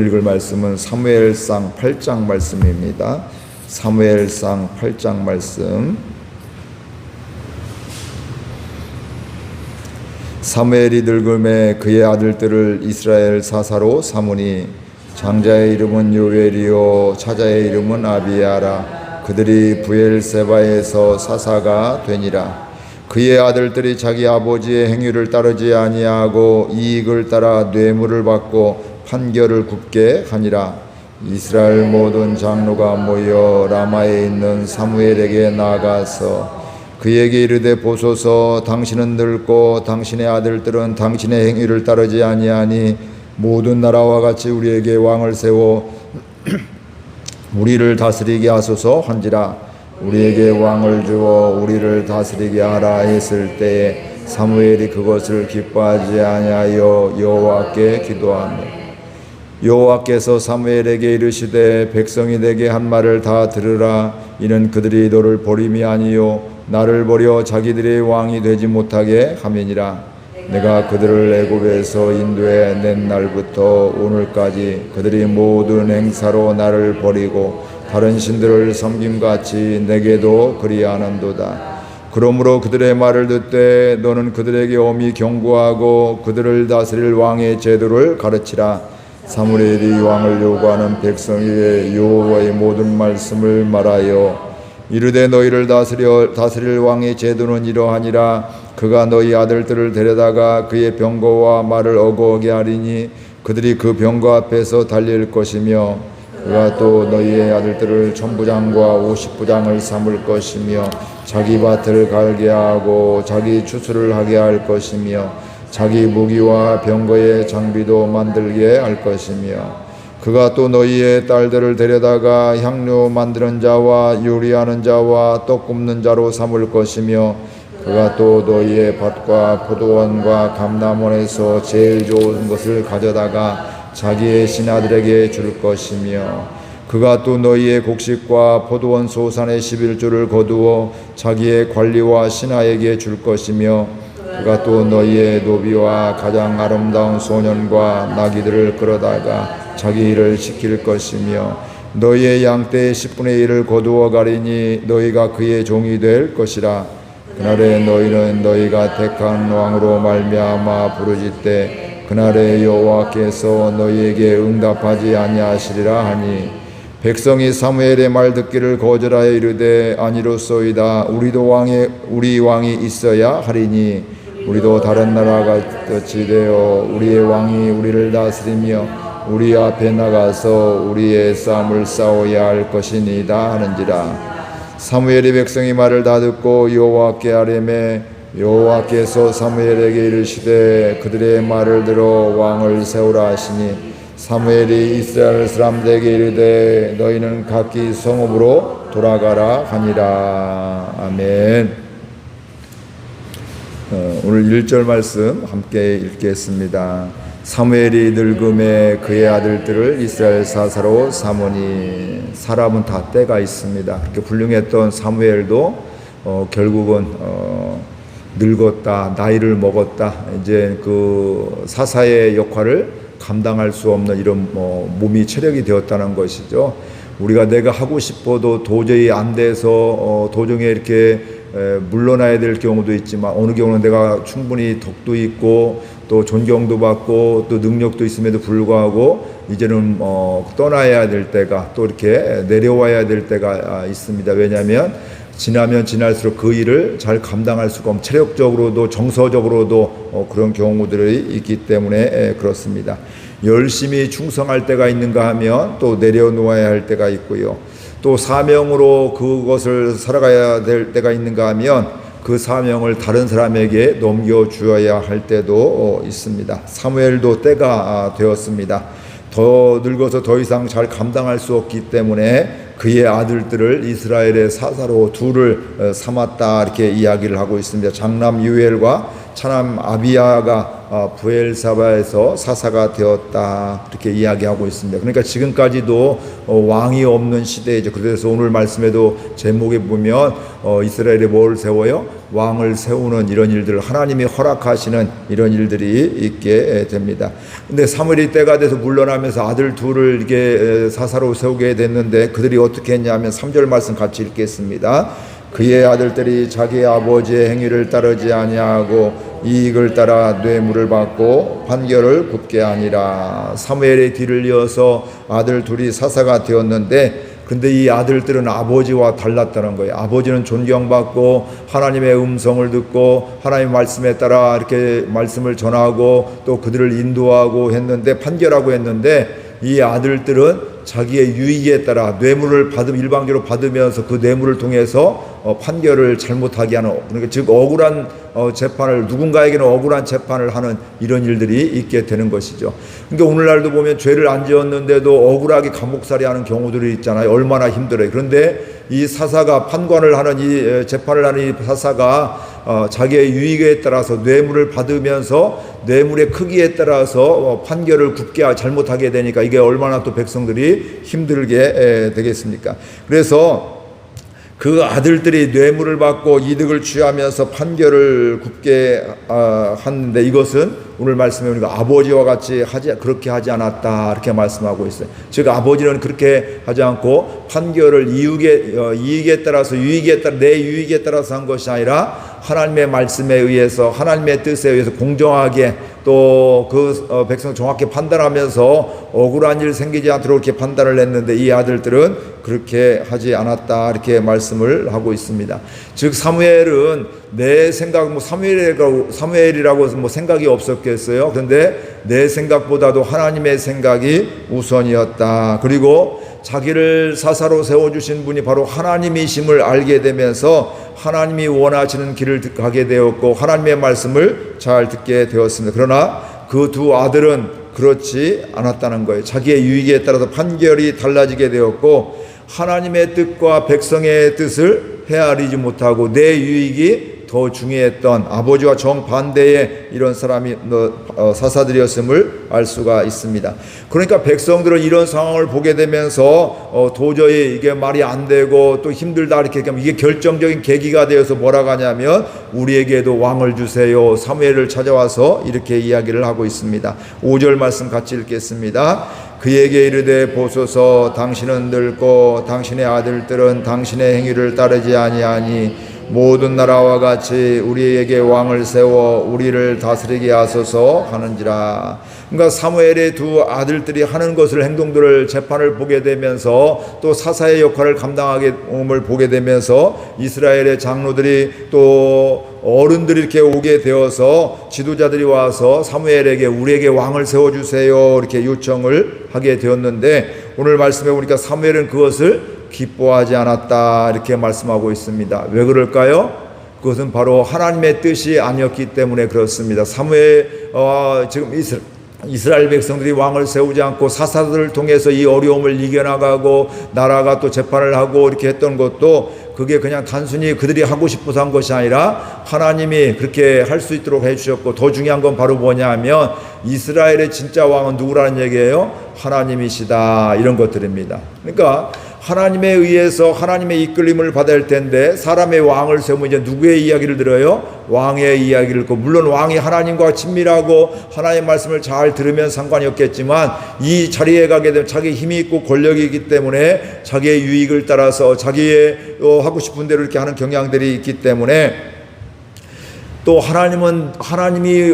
읽을 말씀은 사무엘상 8장 말씀입니다. 사무엘상 8장 말씀. 사무엘이 늙음에 그의 아들들을 이스라엘 사사로 삼으니 장자의 이름은 요엘이요 차자의 이름은 아비야라. 그들이 브엘세바에서 사사가 되니라. 그의 아들들이 자기 아버지의 행위를 따르지 아니하고 이익을 따라 뇌물을 받고 판결을 굽게 하니라. 이스라엘 모든 장로가 모여 라마에 있는 사무엘에게 나아가서 그에게 이르되 보소서, 당신은 늙고 당신의 아들들은 당신의 행위를 따르지 아니하니 모든 나라와 같이 우리에게 왕을 세워 우리를 다스리게 하소서 한지라. 우리에게 왕을 주어 우리를 다스리게 하라 했을 때에 사무엘이 그것을 기뻐하지 아니하여 여호와께 기도하며 여호와께서 사무엘에게 이르시되 백성이 내게 한 말을 다 들으라. 이는 그들이 너를 버림이 아니요 나를 버려 자기들의 왕이 되지 못하게 함이니라. 내가 그들을 애굽에서 인도해 낸 날부터 오늘까지 그들이 모든 행사로 나를 버리고 다른 신들을 섬김같이 내게도 그리하는도다. 그러므로 그들의 말을 듣되 너는 그들에게 엄히 경고하고 그들을 다스릴 왕의 제도를 가르치라. 사무엘이 왕을 요구하는 백성에게 여호와의 모든 말씀을 말하여 이르되 너희를 다스릴 왕의 제도는 이러하니라. 그가 너희 아들들을 데려다가 그의 병거와 말을 어거하게 하리니 그들이 그 병거 앞에서 달릴 것이며 그가 또 너희의 아들들을 천부장과 50부장을 삼을 것이며 자기 밭을 갈게 하고 자기 추수를 하게 할 것이며 자기 무기와 병거의 장비도 만들게 할 것이며 그가 또 너희의 딸들을 데려다가 향료 만드는 자와 요리하는 자와 떡 굽는 자로 삼을 것이며 그가 또 너희의 밭과 포도원과 감람원에서 제일 좋은 것을 가져다가 자기의 신하들에게 줄 것이며 그가 또 너희의 곡식과 포도원 소산의 11조를 거두어 자기의 관리와 신하에게 줄 것이며 그가 또 너희의 노비와 가장 아름다운 소년과 나귀들을 끌어다가 자기 일을 시킬 것이며 너희의 양떼의 10분의 1을 거두어 가리니 너희가 그의 종이 될 것이라. 그날에 너희는 너희가 택한 왕으로 말미암아 부르짖되 그날에 여호와께서 너희에게 응답하지 아니하시리라 하니 백성이 사무엘의 말 듣기를 거절하여 이르되 아니로소이다. 우리 왕이 있어야 하리니 우리도 다른 나라가 같이 되어 우리의 왕이 우리를 다스리며 우리 앞에 나가서 우리의 싸움을 싸워야 할 것이니이다 하는지라. 사무엘이 백성이 말을 다 듣고 여호와께 아뢰매 여호와께서 사무엘에게 이르시되 그들의 말을 들어 왕을 세우라 하시니 사무엘이 이스라엘 사람들에게 이르되 너희는 각기 성읍으로 돌아가라 하니라. 아멘. 오늘 1절 말씀 함께 읽겠습니다. 사무엘이 늙음에 그의 아들들을 이스라엘 사사로 삼으니 사람은 다 때가 있습니다. 그렇게 훌륭했던 사무엘도 결국은 늙었다, 나이를 먹었다, 이제 그 사사의 역할을 감당할 수 없는 이런 몸이 체력이 되었다는 것이죠. 우리가 내가 하고 싶어도 도저히 안 돼서 도중에 이렇게 물러나야 될 경우도 있지만 어느 경우는 내가 충분히 덕도 있고 또 존경도 받고 또 능력도 있음에도 불구하고 이제는 떠나야 될 때가 또 이렇게 내려와야 될 때가 있습니다. 왜냐하면 지나면 지날수록 그 일을 잘 감당할 수가 없고 체력적으로도 정서적으로도 그런 경우들이 있기 때문에 그렇습니다. 열심히 충성할 때가 있는가 하면 또 내려놓아야 할 때가 있고요. 또 사명으로 그것을 살아가야 될 때가 있는가 하면 그 사명을 다른 사람에게 넘겨주어야 할 때도 있습니다. 사무엘도 때가 되었습니다. 더 늙어서 더 이상 잘 감당할 수 없기 때문에 그의 아들들을 이스라엘의 사사로 둘을 삼았다 이렇게 이야기를 하고 있습니다. 장남 유엘과 차남 아비야가 부엘사바에서 사사가 되었다 이렇게 이야기하고 있습니다. 그러니까 지금까지도 왕이 없는 시대이죠. 그래서 오늘 말씀에도 제목에 보면 이스라엘에 뭘 세워요? 왕을 세우는 이런 일들, 하나님이 허락하시는 이런 일들이 있게 됩니다. 근데 사무엘이 때가 돼서 물러나면서 아들 둘을 이렇게 사사로 세우게 됐는데 그들이 어떻게 했냐면 3절 말씀 같이 읽겠습니다. 그의 아들들이 자기 아버지의 행위를 따르지 아니하고 이익을 따라 뇌물을 받고 판결을 굽게 하니라. 사무엘의 뒤를 이어서 아들 둘이 사사가 되었는데 근데 이 아들들은 아버지와 달랐다는 거예요. 아버지는 존경받고 하나님의 음성을 듣고 하나님의 말씀에 따라 이렇게 말씀을 전하고 또 그들을 인도하고 했는데 판결하고 했는데 이 아들들은 자기의 유익에 따라 뇌물을 일방적으로 받으면서 그 뇌물을 통해서 판결을 잘못하게 하는, 그러니까 즉 억울한 재판을, 누군가에게는 억울한 재판을 하는 이런 일들이 있게 되는 것이죠. 그러니까 오늘날도 보면 죄를 안 지었는데도 억울하게 감옥살이 하는 경우들이 있잖아요. 얼마나 힘들어요. 그런데 이 사사가 판관을 하는 이 재판을 하는 이 사사가 자기의 유익에 따라서 뇌물을 받으면서 뇌물의 크기에 따라서 판결을 굽게 잘못하게 되니까 이게 얼마나 또 백성들이 힘들게 되겠습니까? 그래서 그 아들들이 뇌물을 받고 이득을 취하면서 판결을 굽게 하는데 이것은 오늘 말씀에 우리가 아버지와 같이 그렇게 하지 않았다 이렇게 말씀하고 있어요. 즉 아버지는 그렇게 하지 않고 판결을 이익에 따라서 유익에 따라 내 유익에 따라서 한 것이 아니라 하나님의 말씀에 의해서 하나님의 뜻에 의해서 공정하게 또 그 백성 정확히 판단하면서 억울한 일 생기지 않도록 이렇게 판단을 했는데 이 아들들은 그렇게 하지 않았다 이렇게 말씀을 하고 있습니다. 즉 사무엘은 내 생각 사무엘이라고 생각이 없었겠어요. 그런데 내 생각보다도 하나님의 생각이 우선이었다. 그리고 자기를 사사로 세워주신 분이 바로 하나님이심을 알게 되면서 하나님이 원하시는 길을 가게 되었고 하나님의 말씀을 잘 듣게 되었습니다. 그러나 그 두 아들은 그렇지 않았다는 거예요. 자기의 유익에 따라서 판결이 달라지게 되었고 하나님의 뜻과 백성의 뜻을 헤아리지 못하고 내 유익이 더 중요했던 아버지와 정반대의 이런 사람이 사사들이었음을 알 수가 있습니다. 그러니까 백성들은 이런 상황을 보게 되면서 도저히 이게 말이 안 되고 또 힘들다 이렇게 하면 이게 결정적인 계기가 되어서 뭐라고 하냐면 우리에게도 왕을 주세요. 사무엘을 찾아와서 이렇게 이야기를 하고 있습니다. 5절 말씀 같이 읽겠습니다. 그에게 이르되 보소서 당신은 늙고 당신의 아들들은 당신의 행위를 따르지 아니하니 모든 나라와 같이 우리에게 왕을 세워 우리를 다스리게 하소서 하는지라. 그러니까 사무엘의 두 아들들이 하는 것을 행동들을 재판을 보게 되면서 또 사사의 역할을 감당하게 옴을 보게 되면서 이스라엘의 장로들이 또 어른들이 이렇게 오게 되어서 지도자들이 와서 사무엘에게 우리에게 왕을 세워주세요 이렇게 요청을 하게 되었는데 오늘 말씀해 보니까 사무엘은 그것을 기뻐하지 않았다 이렇게 말씀하고 있습니다. 왜 그럴까요? 그것은 바로 하나님의 뜻이 아니었기 때문에 그렇습니다. 사무엘 지금 이스라엘 백성들이 왕을 세우지 않고 사사들을 통해서 이 어려움을 이겨나가고 나라가 또 재판을 하고 이렇게 했던 것도 그게 그냥 단순히 그들이 하고 싶어서 한 것이 아니라 하나님이 그렇게 할 수 있도록 해주셨고 더 중요한 건 바로 뭐냐 하면 이스라엘의 진짜 왕은 누구라는 얘기예요? 하나님이시다 이런 것들입니다. 그러니까 하나님에 의해서 하나님의 이끌림을 받을 텐데 사람의 왕을 세우면 이제 누구의 이야기를 들어요? 왕의 이야기를 듣고 물론 왕이 하나님과 친밀하고 하나님의 말씀을 잘 들으면 상관이 없겠지만 이 자리에 가게 되면 자기 힘이 있고 권력이 있기 때문에 자기의 유익을 따라서 자기의 하고 싶은 대로 이렇게 하는 경향들이 있기 때문에 또 하나님이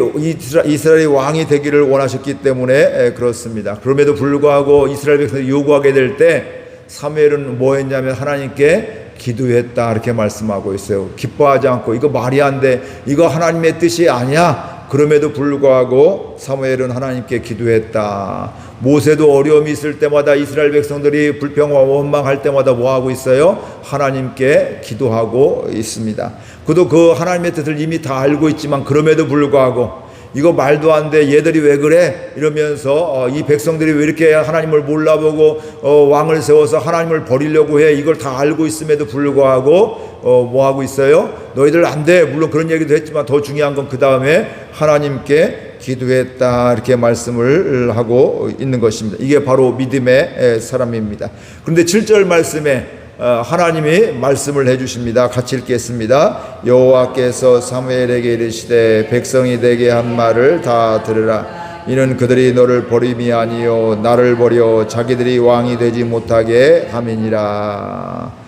이스라엘의 왕이 되기를 원하셨기 때문에 그렇습니다. 그럼에도 불구하고 이스라엘 백성이 요구하게 될 때 사무엘은 뭐 했냐면 하나님께 기도했다 이렇게 말씀하고 있어요. 기뻐하지 않고 이거 말이 안 돼. 이거 하나님의 뜻이 아니야. 그럼에도 불구하고 사무엘은 하나님께 기도했다. 모세도 어려움이 있을 때마다 이스라엘 백성들이 불평과 원망할 때마다 뭐 하고 있어요? 하나님께 기도하고 있습니다. 그도 그 하나님의 뜻을 이미 다 알고 있지만 그럼에도 불구하고 이거 말도 안 돼. 얘들이 왜 그래? 이러면서 이 백성들이 왜 이렇게 하나님을 몰라보고 왕을 세워서 하나님을 버리려고 해. 이걸 다 알고 있음에도 불구하고 뭐 하고 있어요? 너희들 안 돼. 물론 그런 얘기도 했지만 더 중요한 건 그 다음에 하나님께 기도했다 이렇게 말씀을 하고 있는 것입니다. 이게 바로 믿음의 사람입니다. 그런데 7절 말씀에 하나님이 말씀을 해주십니다. 같이 읽겠습니다. 여호와께서 사무엘에게 이르시되 백성이 내게 한 말을 다 들으라. 이는 그들이 너를 버림이 아니요 나를 버려 자기들이 왕이 되지 못하게 함이니라.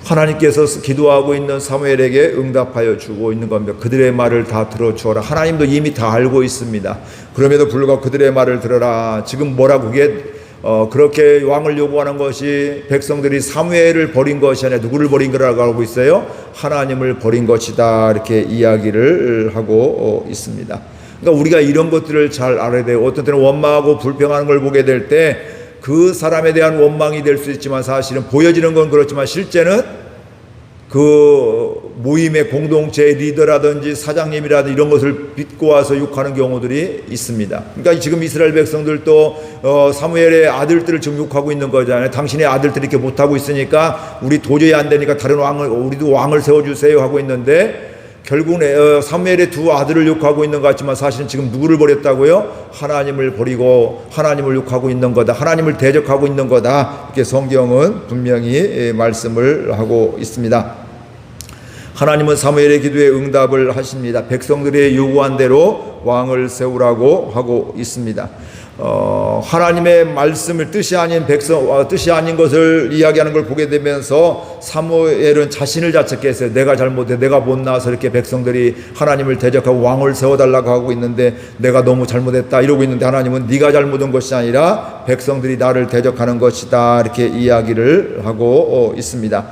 하나님께서 기도하고 있는 사무엘에게 응답하여 주고 있는 겁니다. 그들의 말을 다 들어주어라. 하나님도 이미 다 알고 있습니다. 그럼에도 불구하고 그들의 말을 들어라. 지금 뭐라고 그게 그렇게 왕을 요구하는 것이 백성들이 사무엘을 버린 것이 아니라 누구를 버린 거라고 하고 있어요? 하나님을 버린 것이다 이렇게 이야기를 하고 있습니다. 그러니까 우리가 이런 것들을 잘 알아야 돼요. 어떤 때는 원망하고 불평하는 걸 보게 될 때 그 사람에 대한 원망이 될 수 있지만 사실은 보여지는 건 그렇지만 실제는 그 모임의 공동체 리더라든지 사장님이라든지 이런 것을 빚고 와서 욕하는 경우들이 있습니다. 그러니까 지금 이스라엘 백성들도 사무엘의 아들들을 지금 욕하고 있는 거잖아요. 당신의 아들들이 이렇게 못하고 있으니까 우리 도저히 안 되니까 다른 왕을 우리도 왕을 세워주세요 하고 있는데 결국은 사무엘의 두 아들을 욕하고 있는 것 같지만 사실은 지금 누구를 버렸다고요? 하나님을 버리고 하나님을 욕하고 있는 거다. 하나님을 대적하고 있는 거다. 이렇게 성경은 분명히 말씀을 하고 있습니다. 하나님은 사무엘의 기도에 응답을 하십니다. 백성들이 요구한 대로 왕을 세우라고 하고 있습니다. 하나님의 말씀을 뜻이 아닌 뜻이 아닌 것을 이야기하는 걸 보게 되면서 사무엘은 자신을 자책했어요. 내가 잘못해, 내가 못나서 이렇게 백성들이 하나님을 대적하고 왕을 세워달라고 하고 있는데 내가 너무 잘못했다 이러고 있는데 하나님은 네가 잘못한 것이 아니라 백성들이 나를 대적하는 것이다 이렇게 이야기를 하고 있습니다.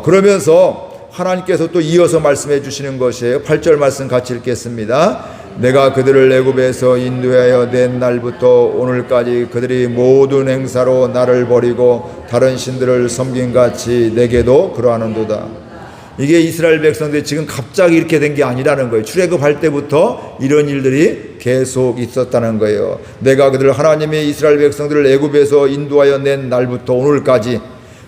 그러면서 하나님께서 또 이어서 말씀해 주시는 것이에요. 8절 말씀 같이 읽겠습니다. 내가 그들을 애굽에서 인도하여 낸 날부터 오늘까지 그들이 모든 행사로 나를 버리고 다른 신들을 섬긴같이 내게도 그러하는도다. 이게 이스라엘 백성들이 지금 갑자기 이렇게 된 게 아니라는 거예요. 출애굽할 때부터 이런 일들이 계속 있었다는 거예요. 내가 그들을 하나님이 이스라엘 백성들을 애굽에서 인도하여 낸 날부터 오늘까지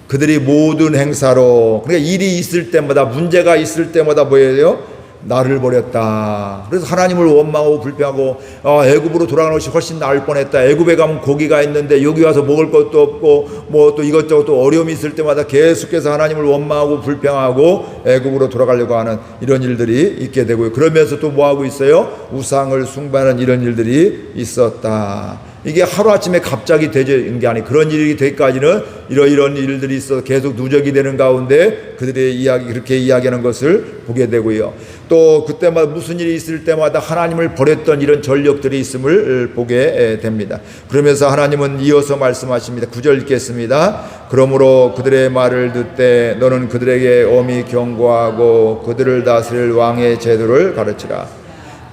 그들이 모든 행사로, 그러니까 일이 있을 때마다 문제가 있을 때마다 뭐예요? 나를 버렸다. 그래서 하나님을 원망하고 불평하고 애굽으로 돌아가는 것이 훨씬 나을 뻔했다. 애굽에 가면 고기가 있는데 여기 와서 먹을 것도 없고 뭐 또 이것저것 또 어려움이 있을 때마다 계속해서 하나님을 원망하고 불평하고 애굽으로 돌아가려고 하는 이런 일들이 있게 되고요. 그러면서 또 뭐하고 있어요? 우상을 숭배하는 이런 일들이 있었다. 이게 하루아침에 갑자기 되는 게 아니고 그런 일이 되기까지는 이런 일들이 있어서 계속 누적이 되는 가운데 그들의 그렇게 이야기하는 것을 보게 되고요. 또 그때마다 무슨 일이 있을 때마다 하나님을 버렸던 이런 전력들이 있음을 보게 됩니다. 그러면서 하나님은 이어서 말씀하십니다. 9절 읽겠습니다. 그러므로 그들의 말을 듣되 너는 그들에게 엄히 경고하고 그들을 다스릴 왕의 제도를 가르치라.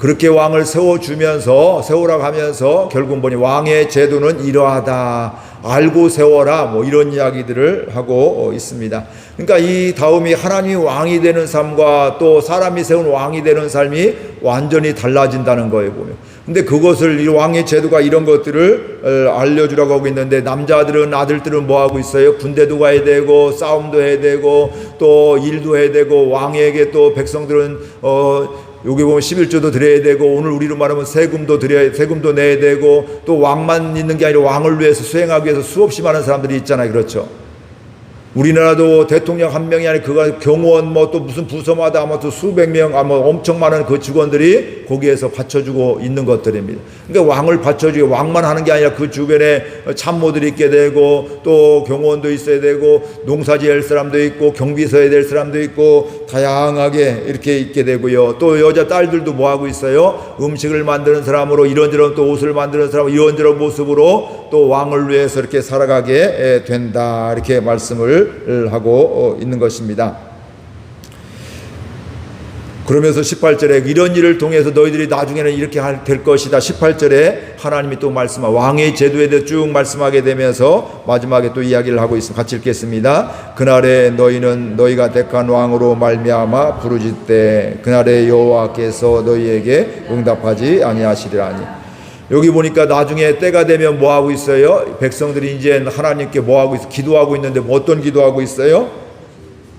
그렇게 왕을 세우라고 하면서 결국 보니 왕의 제도는 이러하다. 알고 세워라. 뭐 이런 이야기들을 하고 있습니다. 그러니까 이 다음이 하나님이 왕이 되는 삶과 또 사람이 세운 왕이 되는 삶이 완전히 달라진다는 거예요, 보면. 근데 그것을 이 왕의 제도가 이런 것들을 알려주라고 하고 있는데 남자들은 아들들은 뭐 하고 있어요? 군대도 가야 되고 싸움도 해야 되고 또 일도 해야 되고 왕에게 또 백성들은 여기 보면 11조도 드려야 되고 오늘 우리로 말하면 세금도 내야 되고 또 왕만 있는 게 아니라 왕을 위해서 수행하기 위해서 수없이 많은 사람들이 있잖아요. 그렇죠? 우리나라도 대통령 한 명이 아니라 그가 경호원 뭐 또 무슨 부서마다 아마 또 수백 명 아마 엄청 많은 그 직원들이 거기에서 받쳐주고 있는 것들입니다. 그러니까 왕을 받쳐주고 왕만 하는 게 아니라 그 주변에 참모들이 있게 되고 또 경호원도 있어야 되고 농사지을 사람도 있고 경비서에 될 사람도 있고 다양하게 이렇게 있게 되고요. 또 여자 딸들도 뭐 하고 있어요? 음식을 만드는 사람으로 이런저런 또 옷을 만드는 사람 이런저런 모습으로 또 왕을 위해서 이렇게 살아가게 된다. 이렇게 말씀을 하고 있는 것입니다. 그러면서 18절에 이런 일을 통해서 너희들이 나중에는 이렇게 될 것이다. 18절에 하나님이 또 왕의 제도에 대해 쭉 말씀하게 되면서 마지막에 또 이야기를 하고 있습니다. 같이 읽겠습니다. 그날에 너희는 너희가 택한 왕으로 말미암아 부르짖되 그날에 여호와께서 너희에게 응답하지 아니하시리라니. 여기 보니까 나중에 때가 되면 뭐 하고 있어요? 백성들이 이제 하나님께 뭐 하고 있어? 기도하고 있는데 뭐 어떤 기도하고 있어요?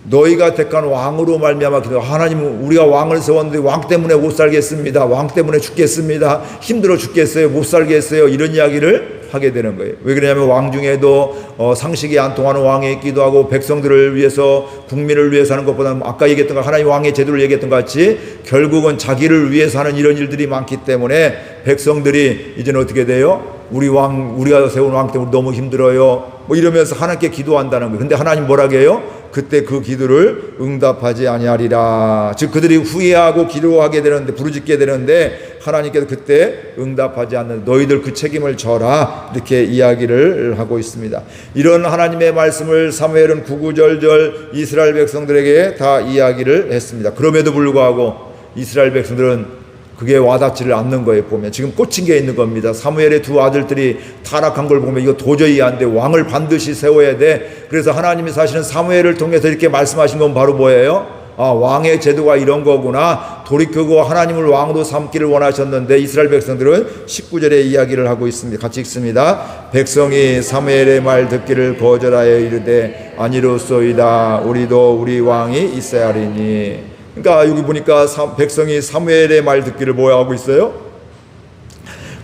너희가 택한 왕으로 말미암아 기도. 하나님, 우리가 왕을 세웠는데 왕 때문에 못 살겠습니다. 왕 때문에 죽겠습니다. 힘들어 죽겠어요. 못 살겠어요. 이런 이야기를 하게 되는 거예요. 왜 그러냐면 왕 중에도 상식이 안 통하는 왕이 있기도 하고, 백성들을 위해서, 국민을 위해서 하는 것보다는 아까 얘기했던 거, 하나님 왕의 제도를 얘기했던 것 같이 결국은 자기를 위해서 하는 이런 일들이 많기 때문에 백성들이 이제는 어떻게 돼요? 우리가 세운 왕 때문에 너무 힘들어요. 뭐 이러면서 하나님께 기도한다는 거예요. 근데 하나님 뭐라고 해요? 그때 그 기도를 응답하지 아니하리라. 즉 그들이 후회하고 기도하게 되는데, 부르짖게 되는데 하나님께서 그때 응답하지 않는, 너희들 그 책임을 져라, 이렇게 이야기를 하고 있습니다. 이런 하나님의 말씀을 사무엘은 구구절절 이스라엘 백성들에게 다 이야기를 했습니다. 그럼에도 불구하고 이스라엘 백성들은 그게 와닿지를 않는 거예요. 보면 지금 꽂힌 게 있는 겁니다. 사무엘의 두 아들들이 타락한 걸 보면 이거 도저히 안 돼. 왕을 반드시 세워야 돼. 그래서 하나님이 사실은 사무엘을 통해서 이렇게 말씀하신 건 바로 뭐예요? 왕의 제도가 이런 거구나. 돌이키고 하나님을 왕으로 삼기를 원하셨는데, 이스라엘 백성들은 19절에 이야기를 하고 있습니다. 같이 읽습니다. 백성이 사무엘의 말 듣기를 거절하여 이르되 아니로소이다. 우리도 우리 왕이 있어야 하리니. 그러니까 여기 보니까 백성이 사무엘의 말 듣기를 뭐 하고 있어요?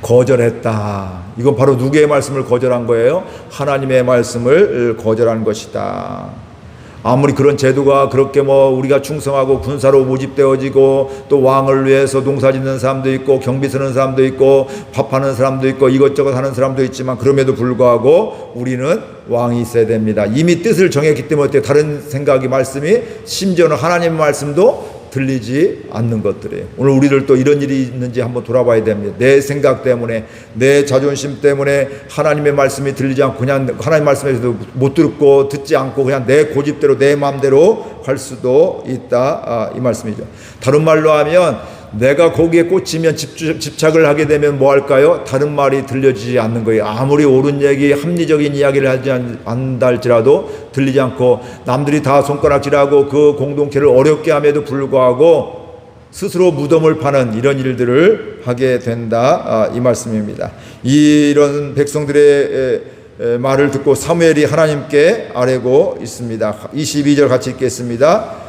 거절했다. 이건 바로 누구의 말씀을 거절한 거예요? 하나님의 말씀을 거절한 것이다. 아무리 그런 제도가 그렇게 우리가 충성하고 군사로 모집되어지고, 또 왕을 위해서 농사 짓는 사람도 있고, 경비 서는 사람도 있고, 밥하는 사람도 있고, 이것저것 하는 사람도 있지만, 그럼에도 불구하고 우리는 왕이 있어야 됩니다. 이미 뜻을 정했기 때문에 다른 생각이, 말씀이, 심지어는 하나님의 말씀도 들리지 않는 것들이에요. 오늘 우리들 또 이런 일이 있는지 한번 돌아봐야 됩니다. 내 생각 때문에, 내 자존심 때문에 하나님의 말씀이 들리지 않고, 그냥 하나님 말씀에서도 못 듣고 듣지 않고 그냥 내 고집대로, 내 마음대로 할 수도 있다, 이 말씀이죠. 다른 말로 하면 내가 거기에 꽂히면 집착을 하게 되면 뭐 할까요? 다른 말이 들려지지 않는 거예요. 아무리 옳은 얘기, 합리적인 이야기를 하지 않는다 할지라도 들리지 않고, 남들이 다 손가락질하고 그 공동체를 어렵게 함에도 불구하고 스스로 무덤을 파는 이런 일들을 하게 된다, 이 말씀입니다. 이런 백성들의 말을 듣고 사무엘이 하나님께 아뢰고 있습니다. 22절 같이 읽겠습니다.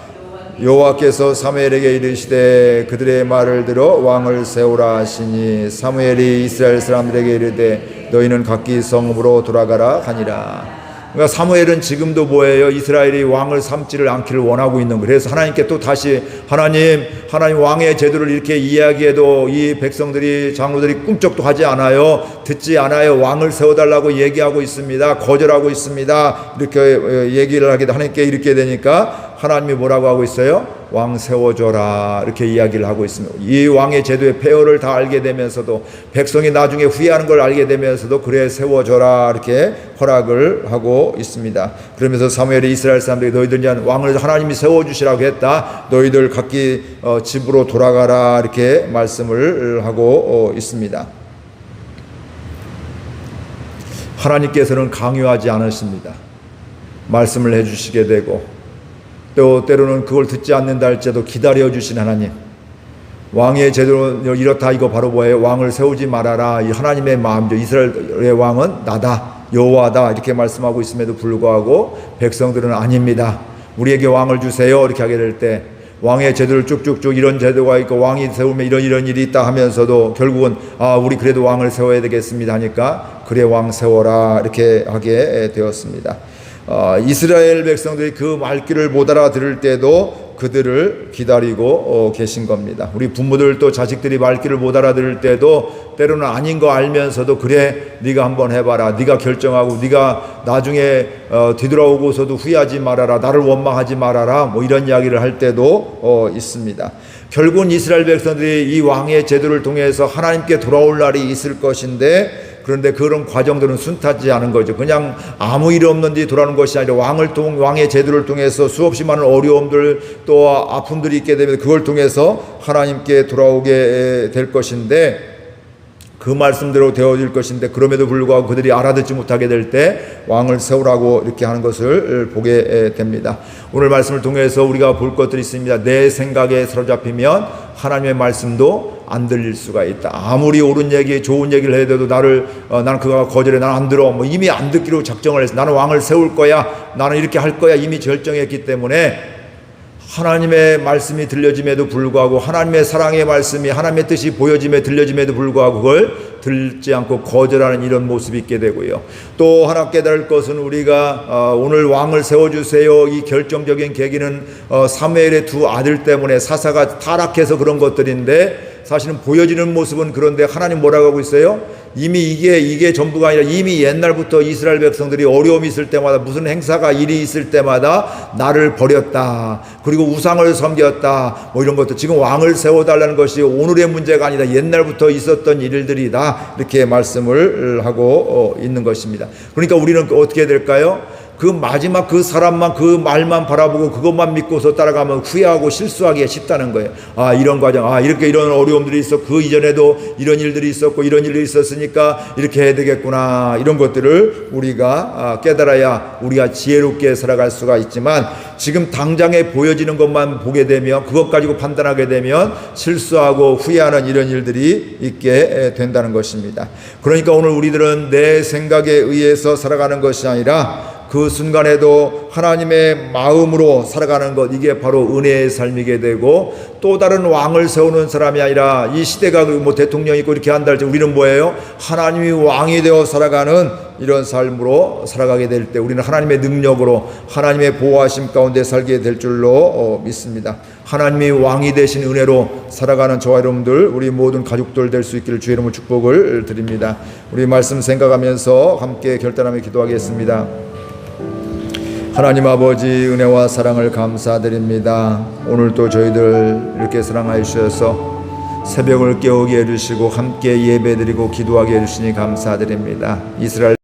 여호와께서 사무엘에게 이르시되 그들의 말을 들어 왕을 세우라 하시니, 사무엘이 이스라엘 사람들에게 이르되 너희는 각기 성읍으로 돌아가라 하니라. 그러니까 사무엘은 지금도 뭐예요? 이스라엘이 왕을 삼지를 않기를 원하고 있는 거예요. 그래서 하나님께 또 다시 하나님 왕의 제도를 이렇게 이야기해도 이 백성들이, 장로들이 꿈쩍도 하지 않아요. 듣지 않아요. 왕을 세워달라고 얘기하고 있습니다. 거절하고 있습니다. 이렇게 얘기를 하게 돼. 하나님께 이렇게 되니까 하나님이 뭐라고 하고 있어요? 왕 세워줘라, 이렇게 이야기를 하고 있습니다. 이 왕의 제도의 폐허를 다 알게 되면서도, 백성이 나중에 후회하는 걸 알게 되면서도 그래 세워줘라, 이렇게 허락을 하고 있습니다. 그러면서 사무엘이 이스라엘 사람들에게 너희들 이제 왕을 하나님이 세워주시라고 했다. 너희들 각기 집으로 돌아가라, 이렇게 말씀을 하고 있습니다. 하나님께서는 강요하지 않으십니다. 말씀을 해주시게 되고, 또 때로는 그걸 듣지 않는다 할지라도 기다려주신 하나님, 왕의 제도로 이렇다, 이거 바로 뭐예요? 왕을 세우지 말아라, 이 하나님의 마음이죠. 이스라엘의 왕은 나다, 여호와다, 이렇게 말씀하고 있음에도 불구하고 백성들은 아닙니다, 우리에게 왕을 주세요, 이렇게 하게 될 때 왕의 제도를 쭉쭉쭉, 이런 제도가 있고 왕이 세우면 이런 일이 있다 하면서도 결국은 우리 그래도 왕을 세워야 되겠습니다 하니까 그래 왕 세워라, 이렇게 하게 되었습니다. 이스라엘 백성들이 그 말귀를 못 알아들을 때도 그들을 기다리고 계신 겁니다. 우리 부모들도 자식들이 말귀를 못 알아들을 때도 때로는 아닌 거 알면서도 그래 네가 한번 해봐라, 네가 결정하고 네가 나중에 뒤돌아오고서도 후회하지 말아라, 나를 원망하지 말아라, 뭐 이런 이야기를 할 때도 있습니다. 결국은 이스라엘 백성들이 이 왕의 제도를 통해서 하나님께 돌아올 날이 있을 것인데, 그런데 그런 과정들은 순탄하지 않은 거죠. 그냥 아무 일 없는 데 돌아오는 것이 아니라 왕의 제도를 통해서 수없이 많은 어려움들, 또 아픔들이 있게 되면 그걸 통해서 하나님께 돌아오게 될 것인데, 그 말씀대로 되어질 것인데, 그럼에도 불구하고 그들이 알아듣지 못하게 될 때 왕을 세우라고 이렇게 하는 것을 보게 됩니다. 오늘 말씀을 통해서 우리가 볼 것들이 있습니다. 내 생각에 사로잡히면 하나님의 말씀도 안 들릴 수가 있다. 아무리 옳은 얘기, 좋은 얘기를 해도 나는 그가 거절해. 나는 안 들어. 뭐 이미 안 듣기로 작정을 했어. 나는 왕을 세울 거야. 나는 이렇게 할 거야. 이미 결정했기 때문에 하나님의 말씀이 들려짐에도 불구하고, 하나님의 사랑의 말씀이, 하나님의 뜻이 보여짐에 들려짐에도 불구하고 그걸 듣지 않고 거절하는 이런 모습이 있게 되고요. 또 하나 깨달을 것은, 우리가 오늘 왕을 세워주세요, 이 결정적인 계기는 사무엘의 두 아들 때문에, 사사가 타락해서 그런 것들인데, 사실은 보여지는 모습은 그런데 하나님 뭐라고 하고 있어요? 이미 이게 전부가 아니라 이미 옛날부터 이스라엘 백성들이 어려움이 있을 때마다, 무슨 행사가, 일이 있을 때마다 나를 버렸다, 그리고 우상을 섬겼다, 뭐 이런 것도, 지금 왕을 세워달라는 것이 오늘의 문제가 아니다, 옛날부터 있었던 일들이다, 이렇게 말씀을 하고 있는 것입니다. 그러니까 우리는 어떻게 될까요? 그 마지막 그 사람만, 그 말만 바라보고 그것만 믿고서 따라가면 후회하고 실수하기가 쉽다는 거예요. 이런 과정, 이렇게 이런 어려움들이 있어, 그 이전에도 이런 일들이 있었고 이런 일이 있었으니까 이렇게 해야 되겠구나, 이런 것들을 우리가 깨달아야 우리가 지혜롭게 살아갈 수가 있지만, 지금 당장에 보여지는 것만 보게 되면, 그것 가지고 판단하게 되면 실수하고 후회하는 이런 일들이 있게 된다는 것입니다. 그러니까 오늘 우리들은 내 생각에 의해서 살아가는 것이 아니라 그 순간에도 하나님의 마음으로 살아가는 것, 이게 바로 은혜의 삶이게 되고, 또 다른 왕을 세우는 사람이 아니라, 이 시대가 뭐 대통령이 있고 이렇게 한다 할지 우리는 뭐예요? 하나님이 왕이 되어 살아가는 이런 삶으로 살아가게 될 때 우리는 하나님의 능력으로, 하나님의 보호하심 가운데 살게 될 줄로 믿습니다. 하나님이 왕이 되신 은혜로 살아가는 저와 여러분들, 우리 모든 가족들 될 수 있기를 주의 이름으로 축복을 드립니다. 우리 말씀 생각하면서 함께 결단하며 기도하겠습니다. 하나님 아버지, 은혜와 사랑을 감사드립니다. 오늘도 저희들 이렇게 사랑하여 주셔서 새벽을 깨우게 해주시고 함께 예배드리고 기도하게 해주시니 감사드립니다. 이스라엘